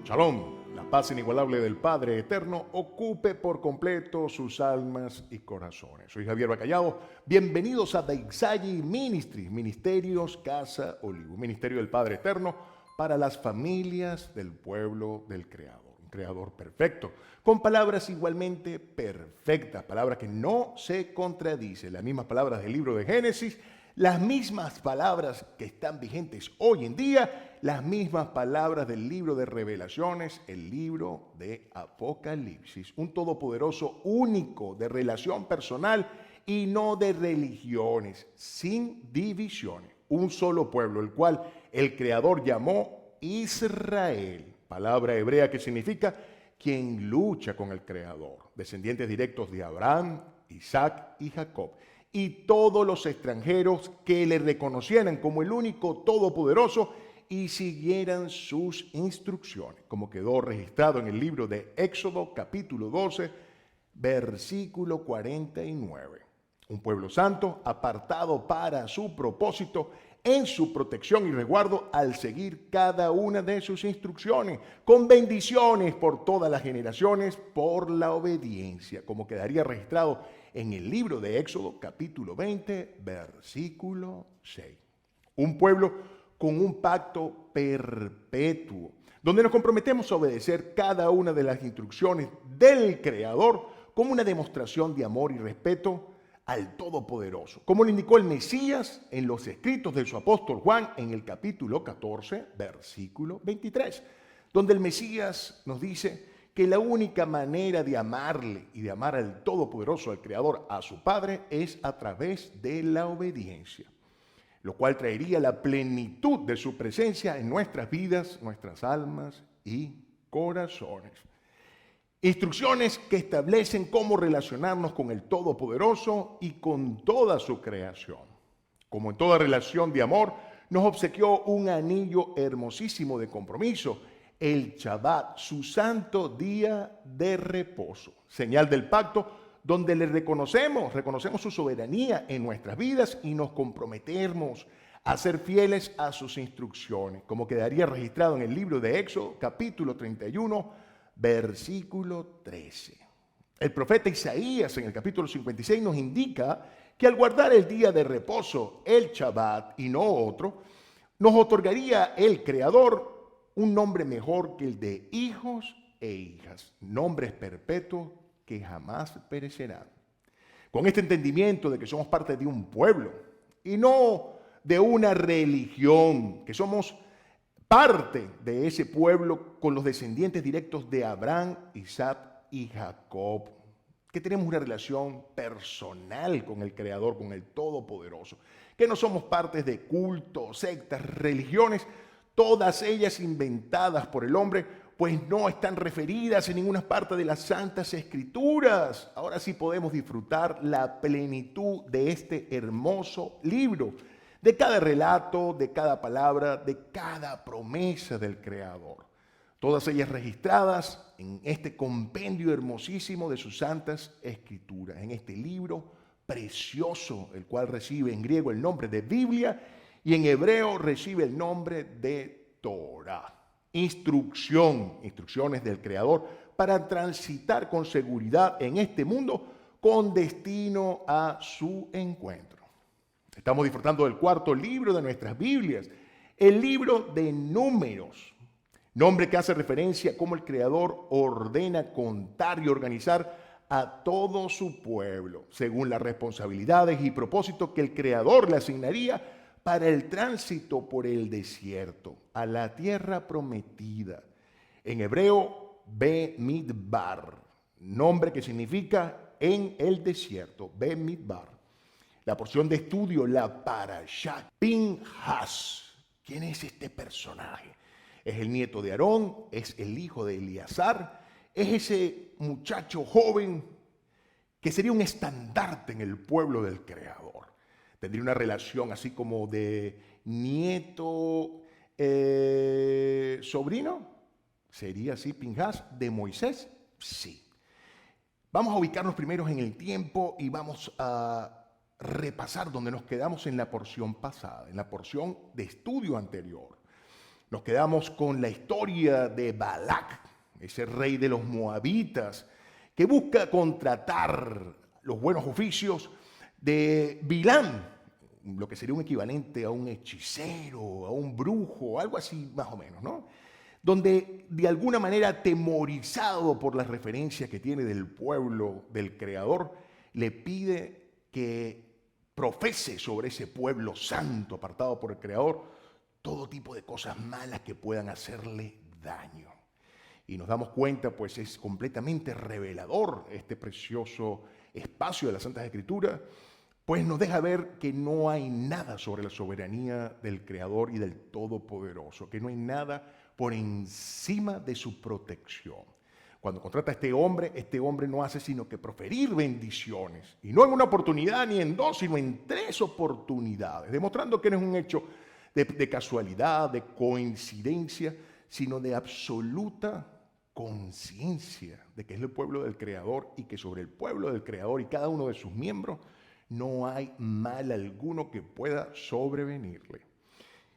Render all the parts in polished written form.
Shalom, la paz inigualable del Padre Eterno ocupe por completo sus almas y corazones. Soy Javier Bacallao, bienvenidos a Deiksai Ministry, Ministerios Casa Olivo, Ministerio del Padre Eterno para las familias del pueblo del Creador, un Creador perfecto, con palabras igualmente perfectas, palabras que no se contradicen, las mismas palabras del libro de Génesis, las mismas palabras que están vigentes hoy en día, las mismas palabras del libro de Revelaciones, el libro de Apocalipsis. Un todopoderoso único de relación personal y no de religiones, sin divisiones. Un solo pueblo, el cual el Creador llamó Israel, palabra hebrea que significa quien lucha con el Creador, descendientes directos de Abraham, Isaac y Jacob. Y todos los extranjeros que le reconocieran como el único todopoderoso y siguieran sus instrucciones, como quedó registrado en el libro de Éxodo capítulo 12, versículo 49. Un pueblo santo apartado para su propósito en su protección y resguardo al seguir cada una de sus instrucciones, con bendiciones por todas las generaciones por la obediencia, como quedaría registrado en el libro de Éxodo capítulo 20, versículo 6. Un pueblo con un pacto perpetuo, donde nos comprometemos a obedecer cada una de las instrucciones del Creador como una demostración de amor y respeto al Todopoderoso, como lo indicó el Mesías en los escritos de su apóstol Juan en el capítulo 14, versículo 23, donde el Mesías nos dice que la única manera de amarle y de amar al Todopoderoso, al Creador, a su Padre, es a través de la obediencia, lo cual traería la plenitud de su presencia en nuestras vidas, nuestras almas y corazones. Instrucciones que establecen cómo relacionarnos con el Todopoderoso y con toda su creación. Como en toda relación de amor, nos obsequió un anillo hermosísimo de compromiso, el Shabbat, su santo día de reposo, señal del pacto donde le reconocemos su soberanía en nuestras vidas y nos comprometemos a ser fieles a sus instrucciones, como quedaría registrado en el libro de Éxodo, capítulo 31, versículo 13. El profeta Isaías en el capítulo 56 nos indica que al guardar el día de reposo, el Shabbat y no otro, nos otorgaría el Creador un nombre mejor que el de hijos e hijas, nombres perpetuos que jamás perecerán. Con este entendimiento de que somos parte de un pueblo y no de una religión, que somos parte de ese pueblo con los descendientes directos de Abraham, Isaac y Jacob, que tenemos una relación personal con el Creador, con el Todopoderoso, que no somos parte de cultos, sectas, religiones, todas ellas inventadas por el hombre, pues no están referidas en ninguna parte de las Santas Escrituras. Ahora sí podemos disfrutar la plenitud de este hermoso libro, de cada relato, de cada palabra, de cada promesa del Creador. Todas ellas registradas en este compendio hermosísimo de sus Santas Escrituras, en este libro precioso, el cual recibe en griego el nombre de Biblia y en hebreo recibe el nombre de Torah. Instrucciones del Creador para transitar con seguridad en este mundo con destino a su encuentro. Estamos disfrutando del cuarto libro de nuestras Biblias, el libro de Números, nombre que hace referencia a cómo el Creador ordena contar y organizar a todo su pueblo, según las responsabilidades y propósitos que el Creador le asignaría para el tránsito por el desierto, a la tierra prometida. En hebreo, Bemidbar, nombre que significa en el desierto, Bemidbar. La porción de estudio, la Parashat Pinhas. ¿Quién es este personaje? Es el nieto de Aarón, es el hijo de Eleazar, es ese muchacho joven que sería un estandarte en el pueblo del Creador. Tendría una relación así como de nieto, sobrino. ¿Sería así Pinhas de Moisés? Sí. Vamos a ubicarnos primero en el tiempo y vamos a repasar donde nos quedamos en la porción pasada, en la porción de estudio anterior. Nos quedamos con la historia de Balac, ese rey de los moabitas, que busca contratar los buenos oficios de Bilam, lo que sería un equivalente a un hechicero, a un brujo, algo así más o menos, ¿no? Donde de alguna manera, atemorizado por las referencias que tiene del pueblo, del Creador, le pide que profese sobre ese pueblo santo apartado por el Creador todo tipo de cosas malas que puedan hacerle daño. Y nos damos cuenta, pues es completamente revelador este precioso espacio de las Santas Escrituras, pues nos deja ver que no hay nada sobre la soberanía del Creador y del Todopoderoso, que no hay nada por encima de su protección. Cuando contrata a este hombre no hace sino que proferir bendiciones, y no en una oportunidad ni en dos, sino en tres oportunidades, demostrando que no es un hecho de casualidad, de coincidencia, sino de absoluta conciencia de que es el pueblo del Creador y que sobre el pueblo del Creador y cada uno de sus miembros no hay mal alguno que pueda sobrevenirle.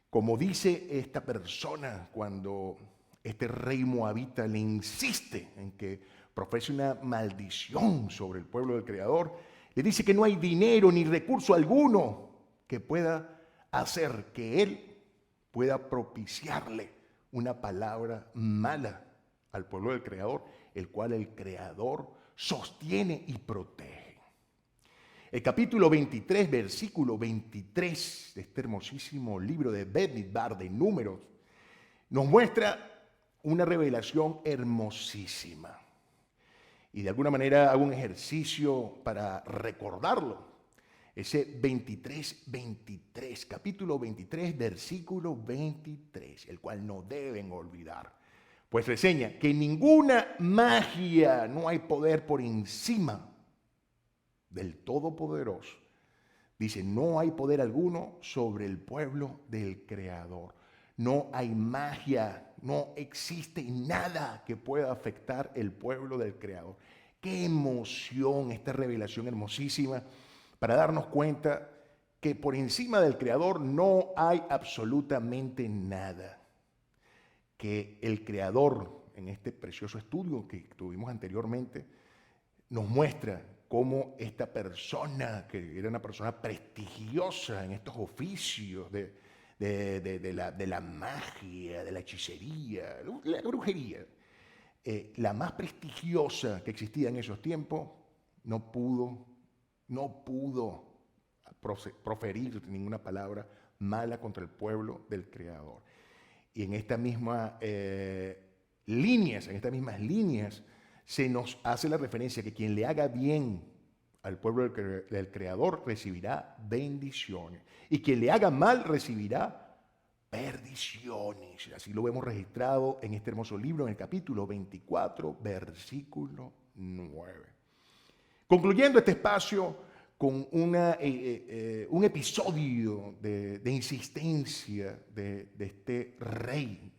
Como dice esta persona cuando este rey moabita le insiste en que profese una maldición sobre el pueblo del Creador, le dice que no hay dinero ni recurso alguno que pueda hacer que él pueda propiciarle una palabra mala al pueblo del Creador, el cual el Creador sostiene y protege. El capítulo 23, versículo 23 de este hermosísimo libro de Bamidbar de Números nos muestra una revelación hermosísima. Y de alguna manera hago un ejercicio para recordarlo. Ese 23, capítulo 23, versículo 23, el cual no deben olvidar. Pues reseña que ninguna magia, no hay poder por encima del Todopoderoso. Dice, no hay poder alguno sobre el pueblo del Creador. No hay magia, no existe nada que pueda afectar el pueblo del Creador. Qué emoción esta revelación hermosísima para darnos cuenta que por encima del Creador no hay absolutamente nada. Que el Creador, en este precioso estudio que tuvimos anteriormente, nos muestra cómo esta persona, que era una persona prestigiosa en estos oficios de la magia, de la hechicería, la brujería, la más prestigiosa que existía en esos tiempos, no pudo proferir ninguna palabra mala contra el pueblo del Creador. Y en estas mismas líneas, se nos hace la referencia que quien le haga bien al pueblo del Creador recibirá bendiciones, y quien le haga mal recibirá perdiciones. Así lo vemos registrado en este hermoso libro, en el capítulo 24, versículo 9. Concluyendo este espacio con un episodio de insistencia de este rey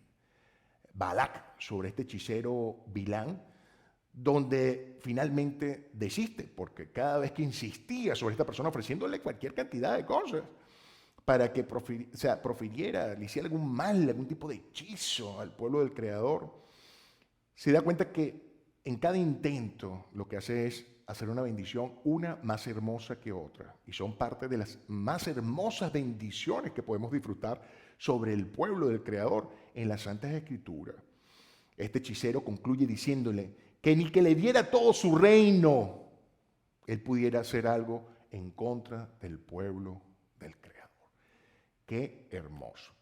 Balac sobre este hechicero Bilam, donde finalmente desiste, porque cada vez que insistía sobre esta persona ofreciéndole cualquier cantidad de cosas para que profiriera, le hiciera algún mal, algún tipo de hechizo al pueblo del Creador, se da cuenta que en cada intento lo que hace es hacer una bendición, una más hermosa que otra, y son parte de las más hermosas bendiciones que podemos disfrutar sobre el pueblo del Creador en las Santas Escrituras. Este hechicero concluye diciéndole que ni que le diera todo su reino, él pudiera hacer algo en contra del pueblo del Creador. Qué hermoso.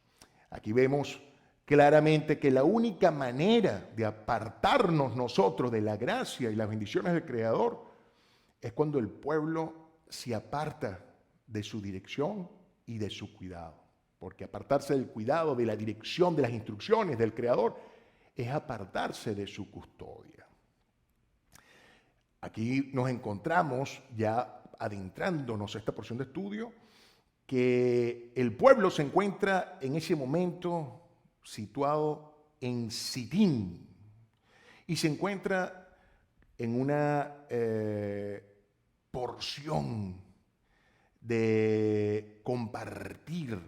Aquí vemos claramente que la única manera de apartarnos nosotros de la gracia y las bendiciones del Creador es cuando el pueblo se aparta de su dirección y de su cuidado. Porque apartarse del cuidado, de la dirección, de las instrucciones del Creador, es apartarse de su custodia. Aquí nos encontramos, ya adentrándonos a esta porción de estudio, que el pueblo se encuentra en ese momento situado en Sitín y se encuentra en una porción de compartir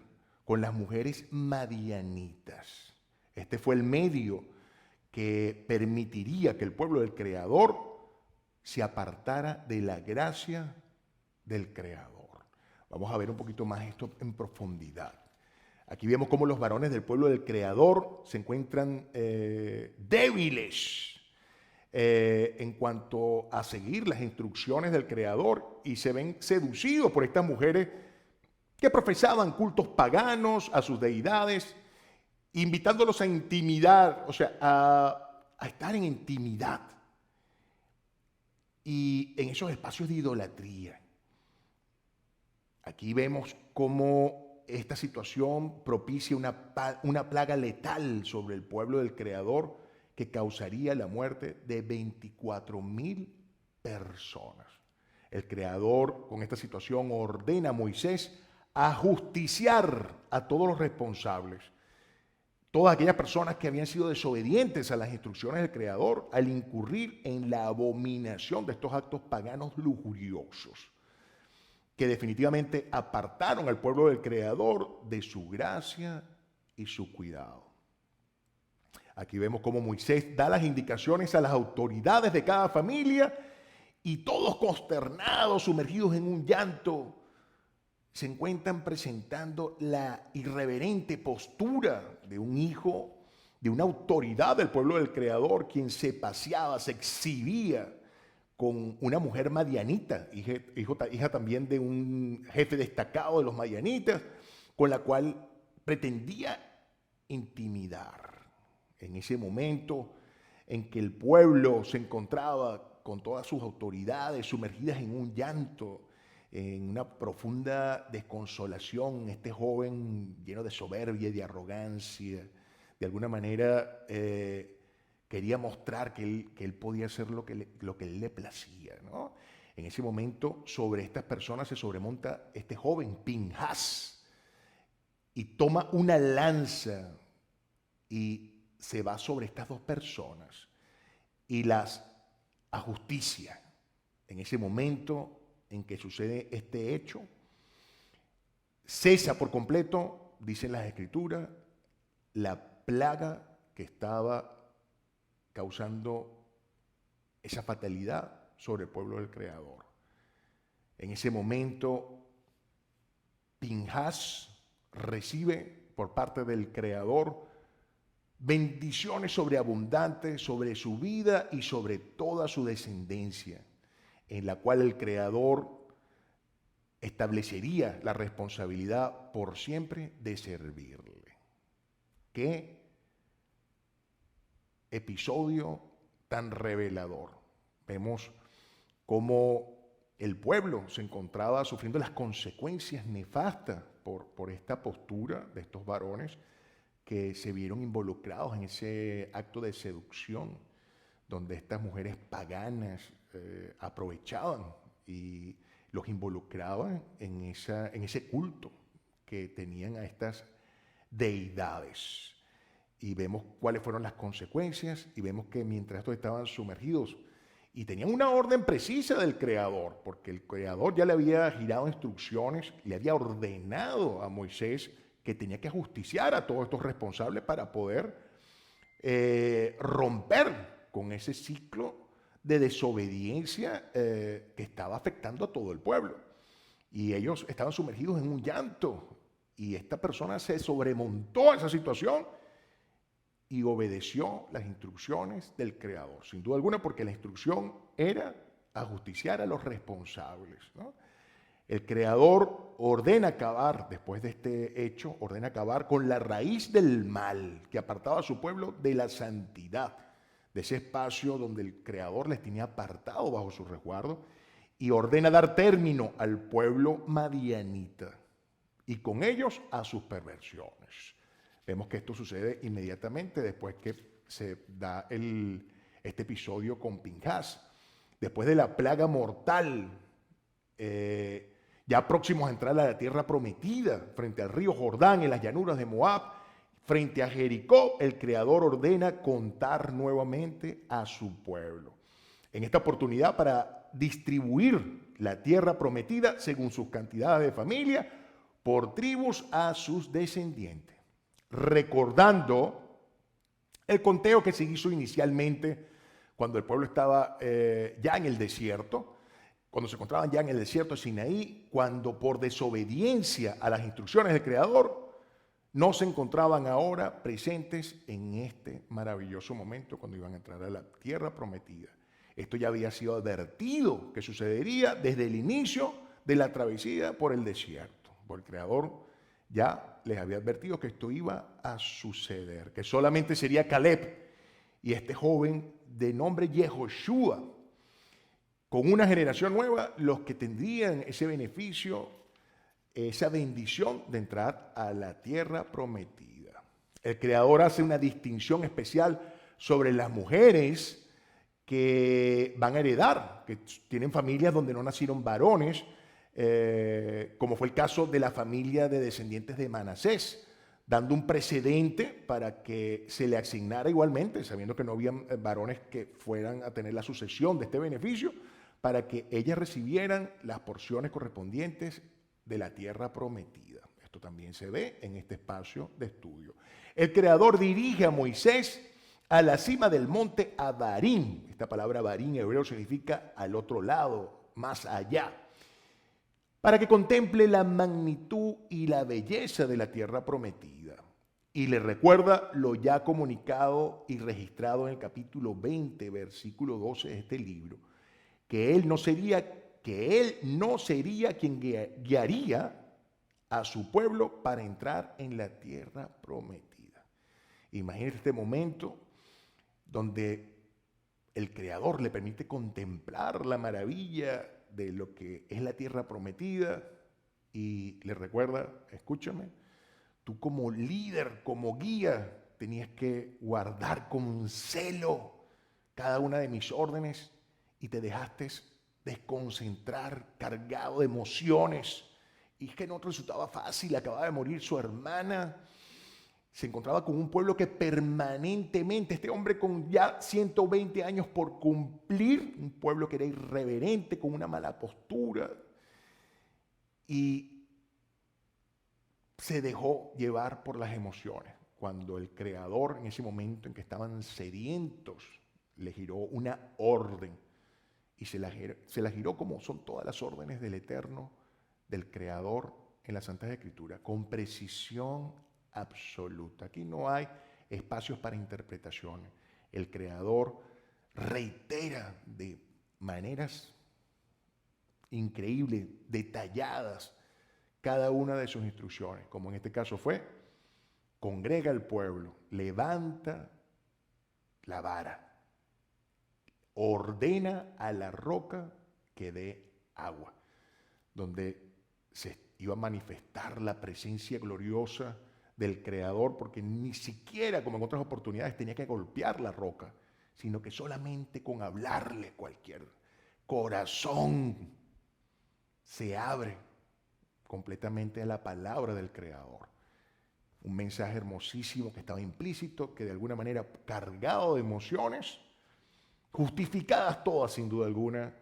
con las mujeres madianitas. Este fue el medio que permitiría que el pueblo del Creador se apartara de la gracia del Creador. Vamos a ver un poquito más esto en profundidad. Aquí vemos cómo los varones del pueblo del Creador se encuentran débiles en cuanto a seguir las instrucciones del Creador y se ven seducidos por estas mujeres que profesaban cultos paganos a sus deidades, invitándolos a intimidad, o sea, a estar en intimidad y en esos espacios de idolatría. Aquí vemos cómo esta situación propicia una plaga letal sobre el pueblo del Creador que causaría la muerte de 24,000 personas. El Creador con esta situación ordena a Moisés a justiciar a todos los responsables, todas aquellas personas que habían sido desobedientes a las instrucciones del Creador al incurrir en la abominación de estos actos paganos lujuriosos, que definitivamente apartaron al pueblo del Creador de su gracia y su cuidado. Aquí vemos cómo Moisés da las indicaciones a las autoridades de cada familia y todos consternados, sumergidos en un llanto, se encuentran presentando la irreverente postura de un hijo, de una autoridad del pueblo del Creador, quien se paseaba, se exhibía con una mujer madianita, hija también de un jefe destacado de los madianitas, con la cual pretendía intimidar. En ese momento en que el pueblo se encontraba con todas sus autoridades sumergidas en un llanto, en una profunda desconsolación, este joven lleno de soberbia y de arrogancia, de alguna manera quería mostrar que él podía hacer lo que él le placía, ¿no? En ese momento sobre estas personas se sobremonta este joven, Pinhas, y toma una lanza y se va sobre estas dos personas y las ajusticia. En ese momento en que sucede este hecho, cesa por completo, dicen las Escrituras, la plaga que estaba causando esa fatalidad sobre el pueblo del Creador. En ese momento, Pinhas recibe por parte del Creador bendiciones sobreabundantes sobre su vida y sobre toda su descendencia, en la cual el Creador establecería la responsabilidad por siempre de servirle. Qué episodio tan revelador. Vemos cómo el pueblo se encontraba sufriendo las consecuencias nefastas por esta postura de estos varones que se vieron involucrados en ese acto de seducción, donde estas mujeres paganas aprovechaban y los involucraban en ese culto que tenían a estas deidades. Y vemos cuáles fueron las consecuencias y vemos que mientras estos estaban sumergidos y tenían una orden precisa del Creador, porque el Creador ya le había girado instrucciones, le había ordenado a Moisés que tenía que ajusticiar a todos estos responsables para poder romper con ese ciclo de desobediencia que estaba afectando a todo el pueblo. Y ellos estaban sumergidos en un llanto y esta persona se sobremontó a esa situación y obedeció las instrucciones del Creador, sin duda alguna, porque la instrucción era ajusticiar a los responsables, ¿no? El Creador ordena acabar, después de este hecho, ordena acabar con la raíz del mal que apartaba a su pueblo de la santidad, de ese espacio donde el Creador les tenía apartado bajo su resguardo, y ordena dar término al pueblo madianita y con ellos a sus perversiones. Vemos que esto sucede inmediatamente después que se da este episodio con Pinhas. Después de la plaga mortal, ya próximos a entrar a la tierra prometida, frente al río Jordán, en las llanuras de Moab, frente a Jericó, el Creador ordena contar nuevamente a su pueblo. En esta oportunidad para distribuir la tierra prometida según sus cantidades de familia, por tribus a sus descendientes, recordando El conteo que se hizo inicialmente cuando el pueblo estaba ya en el desierto, cuando se encontraban ya en el desierto de Sinaí, cuando por desobediencia a las instrucciones del Creador, no se encontraban ahora presentes en este maravilloso momento cuando iban a entrar a la tierra prometida. Esto ya había sido advertido que sucedería desde el inicio de la travesía por el desierto. Por el Creador ya les había advertido que esto iba a suceder, que solamente sería Caleb y este joven de nombre Yehoshua, con una generación nueva, los que tendrían ese beneficio, esa bendición de entrar a la tierra prometida. El Creador hace una distinción especial sobre las mujeres que van a heredar, que tienen familias donde no nacieron varones, como fue el caso de la familia de descendientes de Manasés, dando un precedente para que se le asignara igualmente, sabiendo que no habían varones que fueran a tener la sucesión de este beneficio, para que ellas recibieran las porciones correspondientes de la tierra prometida. Esto también se ve en este espacio de estudio. El Creador dirige a Moisés a la cima del monte Abarim. Esta palabra Abarim en hebreo significa al otro lado, más allá, para que contemple la magnitud y la belleza de la tierra prometida. Y le recuerda lo ya comunicado y registrado en el capítulo 20, versículo 12 de este libro, que él no sería quien guiaría a su pueblo para entrar en la tierra prometida. Imagínate este momento donde el Creador le permite contemplar la maravilla de lo que es la tierra prometida y le recuerda, escúchame, tú como líder, como guía, tenías que guardar con celo cada una de mis órdenes y te dejaste desconcentrar, cargado de emociones. Y es que no te resultaba fácil, acababa de morir su hermana, se encontraba con un pueblo que permanentemente, este hombre con ya 120 años por cumplir, un pueblo que era irreverente, con una mala postura, y se dejó llevar por las emociones. Cuando el Creador, en ese momento en que estaban sedientos, le giró una orden, y se la giró como son todas las órdenes del Eterno, del Creador en las Santas Escrituras, con precisión absoluta. Aquí no hay espacios para interpretaciones. El Creador reitera de maneras increíbles, detalladas, cada una de sus instrucciones, como en este caso fue: congrega al pueblo, levanta la vara, ordena a la roca que dé agua, donde se iba a manifestar la presencia gloriosa del Creador, porque ni siquiera, como en otras oportunidades, tenía que golpear la roca, sino que solamente con hablarle cualquier corazón se abre completamente a la palabra del Creador. Un mensaje hermosísimo que estaba implícito, que de alguna manera cargado de emociones, justificadas todas sin duda alguna.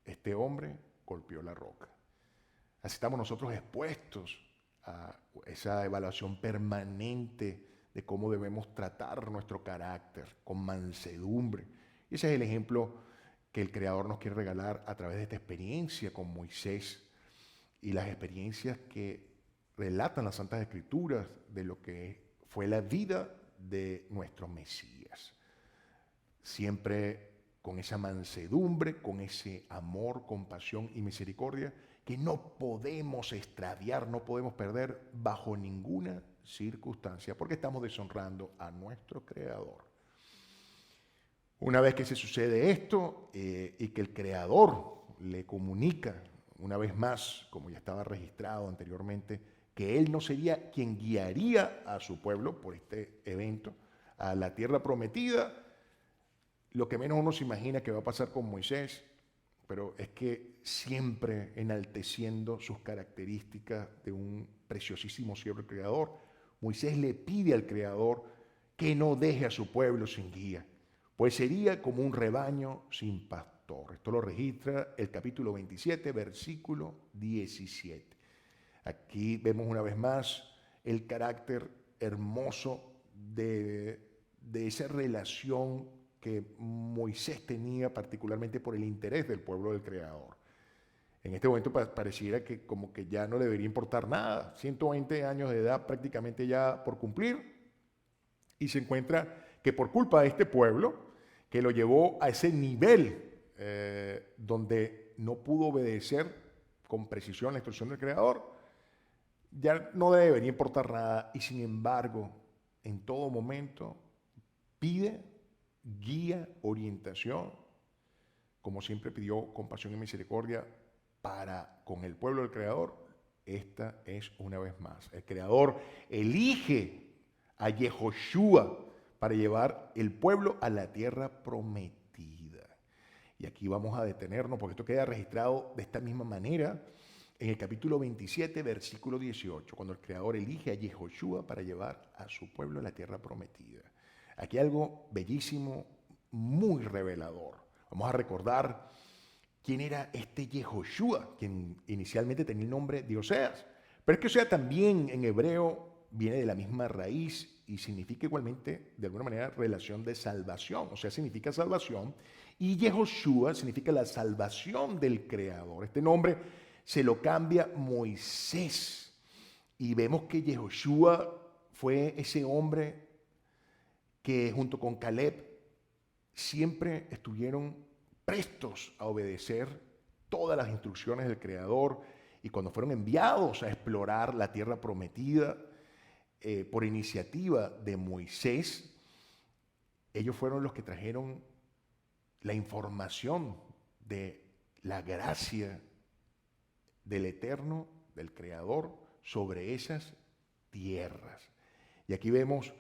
Este hombre golpeó la roca. Así estamos nosotros expuestos a esa evaluación permanente de cómo debemos tratar nuestro carácter con mansedumbre. Y ese es el ejemplo que el Creador nos quiere regalar a través de esta experiencia con Moisés y las experiencias que relatan las Santas Escrituras de lo que fue la vida de nuestro Mesías. Siempre con esa mansedumbre, con ese amor, compasión y misericordia que no podemos extraviar, no podemos perder bajo ninguna circunstancia, porque estamos deshonrando a nuestro Creador. Una vez que se sucede esto y que el Creador le comunica una vez más, como ya estaba registrado anteriormente, que Él no sería quien guiaría a su pueblo por este evento a la tierra prometida, lo que menos uno se imagina que va a pasar con Moisés, pero es que siempre enalteciendo sus características de un preciosísimo siervo creador, Moisés le pide al Creador que no deje a su pueblo sin guía, pues sería como un rebaño sin pastor. Esto lo registra el capítulo 27, versículo 17. Aquí vemos una vez más el carácter hermoso de esa relación que Moisés tenía particularmente por el interés del pueblo del Creador. En este momento pareciera que como que ya no le debería importar nada. 120 años de edad prácticamente ya por cumplir, y se encuentra que por culpa de este pueblo, que lo llevó a ese nivel donde no pudo obedecer con precisión la instrucción del Creador, ya no le debería importar nada, y sin embargo, en todo momento pide guía, orientación, como siempre pidió compasión y misericordia para con el pueblo del Creador. Esta es una vez más. El Creador elige a Yehoshua para llevar el pueblo a la tierra prometida. Y aquí vamos a detenernos porque esto queda registrado de esta misma manera en el capítulo 27, versículo 18, cuando el Creador elige a Yehoshua para llevar a su pueblo a la tierra prometida. Aquí hay algo bellísimo, muy revelador. Vamos a recordar quién era este Yehoshua, quien inicialmente tenía el nombre de Oseas. Pero es que Oseas también en hebreo viene de la misma raíz y significa igualmente, de alguna manera, relación de salvación. O sea, significa salvación. Y Yehoshua significa la salvación del Creador. Este nombre se lo cambia Moisés. Y vemos que Yehoshua fue ese hombre que junto con Caleb siempre estuvieron prestos a obedecer todas las instrucciones del Creador, y cuando fueron enviados a explorar la tierra prometida por iniciativa de Moisés, ellos fueron los que trajeron la información de la gracia del Eterno, del Creador, sobre esas tierras. Y aquí vemos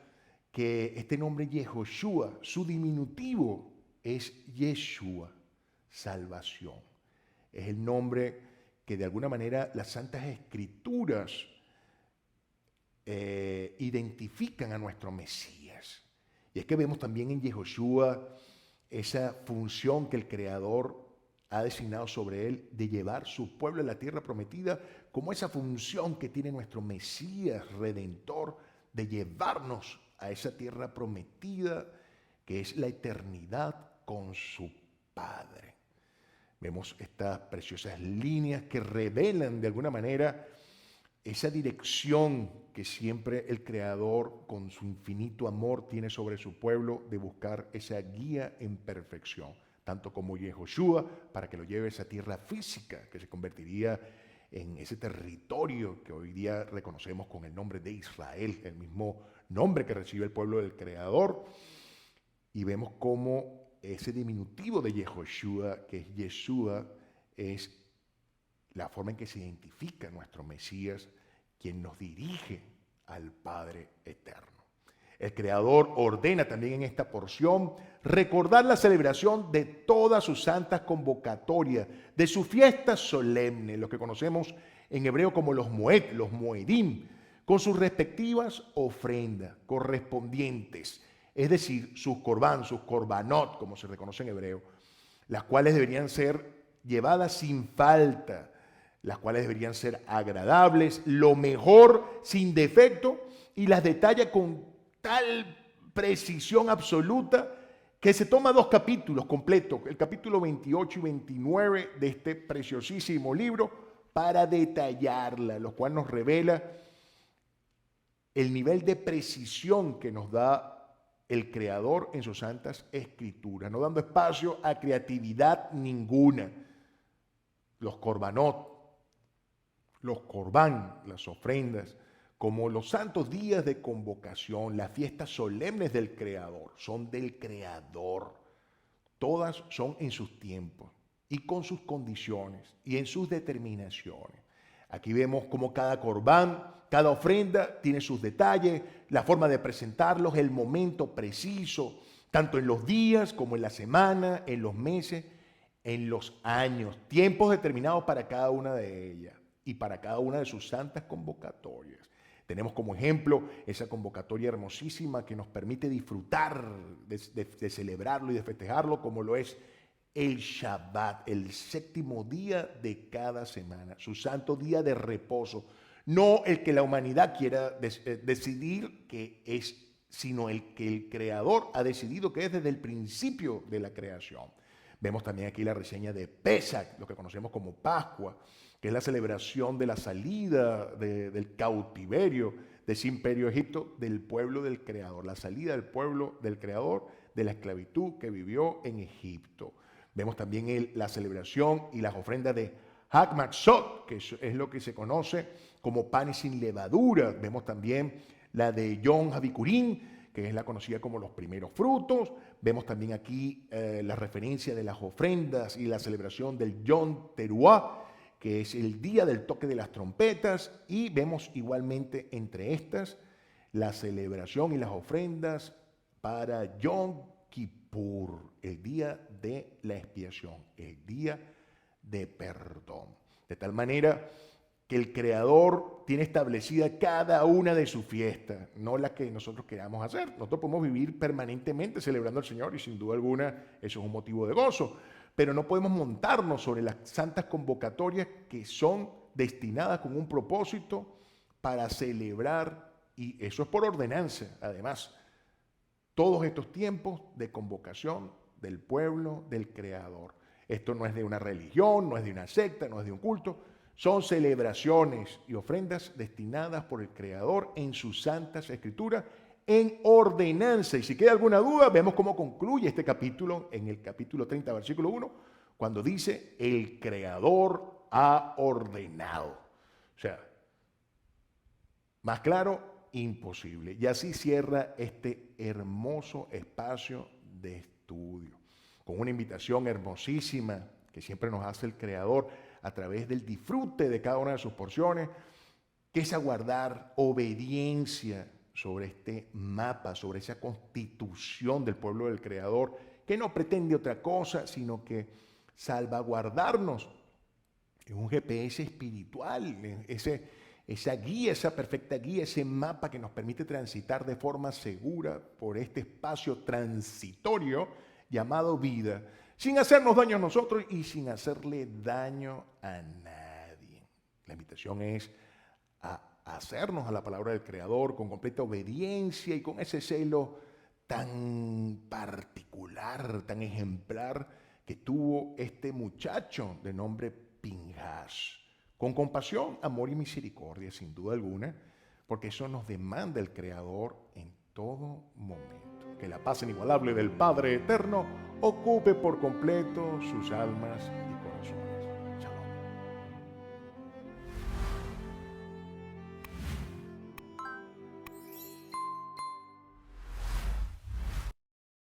que este nombre Yehoshua, su diminutivo es Yeshua, salvación. Es el nombre que de alguna manera las Santas Escrituras identifican a nuestro Mesías. Y es que vemos también en Yehoshua esa función que el Creador ha designado sobre él de llevar su pueblo a la tierra prometida, como esa función que tiene nuestro Mesías Redentor de llevarnos a esa tierra prometida que es la eternidad con su Padre. Vemos estas preciosas líneas que revelan de alguna manera esa dirección que siempre el Creador con su infinito amor tiene sobre su pueblo de buscar esa guía en perfección, tanto como Yehoshua para que lo lleve a esa tierra física que se convertiría en ese territorio que hoy día reconocemos con el nombre de Israel, el mismo nombre que recibe el pueblo del Creador. Y vemos cómo ese diminutivo de Yehoshua, que es Yeshua, es la forma en que se identifica nuestro Mesías, quien nos dirige al Padre Eterno. El Creador ordena también en esta porción recordar la celebración de todas sus santas convocatorias, de sus fiestas solemnes, lo que conocemos en hebreo como los Moed, los Moedim, con sus respectivas ofrendas correspondientes, es decir, sus corbán, sus corbanot, como se reconoce en hebreo, las cuales deberían ser llevadas sin falta, las cuales deberían ser agradables, lo mejor, sin defecto, y las detalla con tal precisión absoluta que se toma 2 capítulos completos, el capítulo 28 y 29 de este preciosísimo libro, para detallarla, lo cual nos revela el nivel de precisión que nos da el Creador en sus santas escrituras, no dando espacio a creatividad ninguna. Los corbanot, los corbán, las ofrendas, como los santos días de convocación, las fiestas solemnes del Creador, son del Creador. Todas son en sus tiempos y con sus condiciones y en sus determinaciones. Aquí vemos cómo cada corbán, cada ofrenda tiene sus detalles, la forma de presentarlos, el momento preciso, tanto en los días como en la semana, en los meses, en los años, tiempos determinados para cada una de ellas y para cada una de sus santas convocatorias. Tenemos como ejemplo esa convocatoria hermosísima que nos permite disfrutar de celebrarlo y de festejarlo, como lo es el Shabbat, el 7º día de cada semana, su santo día de reposo, no el que la humanidad quiera decidir que es sino el que el Creador ha decidido que es desde el principio de la creación. Vemos también aquí la reseña de Pesach, lo que conocemos como Pascua, que es la celebración de la salida del cautiverio de ese imperio Egipto del pueblo del Creador, la salida del pueblo del Creador de la esclavitud que vivió en Egipto. Vemos también la celebración y las ofrendas de Hag Matzot, que es lo que se conoce como panes sin levadura. Vemos también la de Yom HaBikurim, que es la conocida como los primeros frutos. Vemos también aquí la referencia de las ofrendas y la celebración del Yom Teruah, que es el día del toque de las trompetas. Y vemos igualmente entre estas la celebración y las ofrendas para Yom Kippur, el día de la expiación, el día de perdón. De tal manera que el Creador tiene establecida cada una de sus fiestas, no las que nosotros queramos hacer. Nosotros podemos vivir permanentemente celebrando al Señor y sin duda alguna eso es un motivo de gozo, pero no podemos montarnos sobre las santas convocatorias que son destinadas con un propósito para celebrar, y eso es por ordenanza, además, todos estos tiempos de convocación del pueblo del Creador. Esto no es de una religión, no es de una secta, no es de un culto. Son celebraciones y ofrendas destinadas por el Creador en sus santas escrituras en ordenanza. Y si queda alguna duda, vemos cómo concluye este capítulo en el capítulo 30, versículo 1, cuando dice, el Creador ha ordenado. O sea, más claro, imposible. Y así cierra este hermoso espacio de estudio, con una invitación hermosísima que siempre nos hace el Creador a través del disfrute de cada una de sus porciones, que es aguardar obediencia sobre este mapa, sobre esa constitución del pueblo del Creador, que no pretende otra cosa, sino que salvaguardarnos en un GPS espiritual, esa guía, esa perfecta guía, ese mapa que nos permite transitar de forma segura por este espacio transitorio llamado vida, sin hacernos daño a nosotros y sin hacerle daño a nadie. La invitación es a hacernos a la palabra del Creador con completa obediencia y con ese celo tan particular, tan ejemplar que tuvo este muchacho de nombre Pinhas, con compasión, amor y misericordia, sin duda alguna, porque eso nos demanda el Creador en todo momento. Que la paz inigualable del Padre Eterno ocupe por completo sus almas